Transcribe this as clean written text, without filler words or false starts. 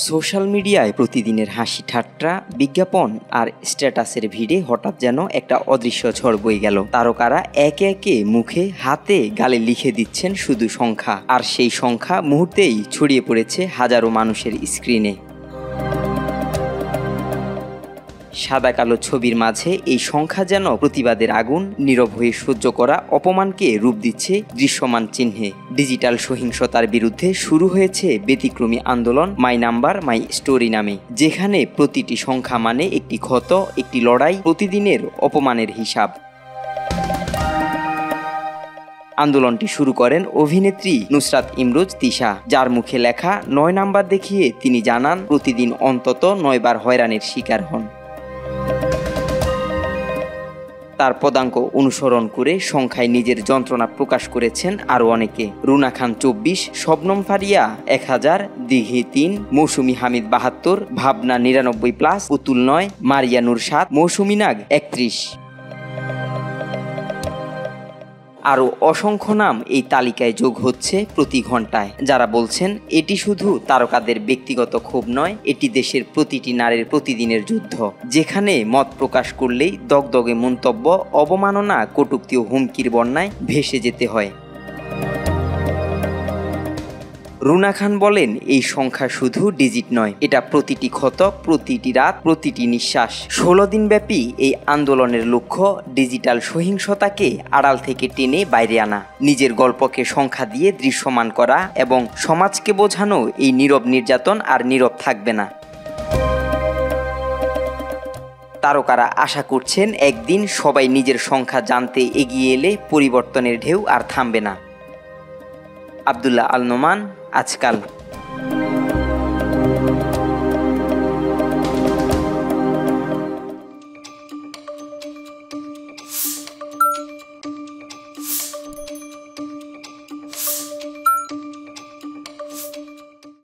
Social মিডিয়ায় প্রতিদিনের হাসি ঠাট্টা, বিজ্ঞাপন আর স্ট্যাটাসের ভিড়ে হঠাৎ যেন একটা অদৃশ্য ঝড় বয়ে গেল। তারকারা একে একে মুখে, হাতে, গালে লিখে দিচ্ছেন শুধু সংখ্যা, আর সেই সংখ্যা মুহূর্তেই ছড়িয়ে পড়েছে হাজারো মানুষের স্ক্রিনে। সাদা কালো ছবির মাঝে এই সংখ্যা যেন প্রতিবাদের আগুন, নীরব হয়ে সহ্য করা অপমানকে রূপ দিচ্ছে দৃশ্যমান চিহ্নে। ডিজিটাল সহিংসতার বিরুদ্ধে শুরু হয়েছে ব্যতিক্রমী আন্দোলন মাই নাম্বার মাই স্টোরি নামে, যেখানে প্রতিটি সংখ্যা মানে একটি ক্ষত, একটি লড়াই, প্রতিদিনের অপমানের হিসাব। আন্দোলনটি শুরু করেন অভিনেত্রী নুসরাত ইমরোজ তিশা, যার মুখে লেখা ৯ নাম্বার দেখিয়ে তিনি জানান প্রতিদিন অন্তত ৯ বার হয়রানির শিকার হন। তার পদাঙ্ক অনুসরণ করে সংখ্যায় নিজের যন্ত্রণা প্রকাশ করেছেন আরও অনেকে। রুনা খান ২৪, শবনম ফারিয়া ১০০০, দিঘি ৩, মৌসুমী হামিদ ৭২, ভাবনা ৯৯+, পুতুল ৯, মারিয়া নূর ৭, মৌসুমী নাগ ৩১। আরও অসংখ্য নাম এই তালিকায় যোগ হচ্ছে প্রতি ঘন্টায়, যারা বলছেন এটি শুধু তারকাদের ব্যক্তিগত ক্ষোভ নয়, এটি দেশের প্রতিটি নারীর প্রতিদিনের যুদ্ধ, যেখানে মত প্রকাশ করলেই দগদগে মন্তব্য, অবমাননা, কটূক্তি ও হুমকির বন্যায় ভেসে যেতে হয়। রুনা খান বলেন, এই সংখ্যা শুধু ডিজিট নয়, এটা প্রতিটি ক্ষত, প্রতিটি রাত, প্রতিটি নিঃশ্বাস। ১৬ দিনব্যাপী এই আন্দোলনের লক্ষ্য ডিজিটাল সহিংসতাকে আড়াল থেকে টেনে বাইরে আনা, নিজের গল্পকে সংখ্যা দিয়ে দৃশ্যমান করা এবং সমাজকে বোঝানো এই নীরব নির্যাতন আর নীরব থাকবে না। তারকারা আশা করছেন একদিন সবাই নিজের সংখ্যা জানতে এগিয়ে এলে পরিবর্তনের ঢেউ আর থামবে না। আব্দুল্লাহ আল নোমান, আজকাল।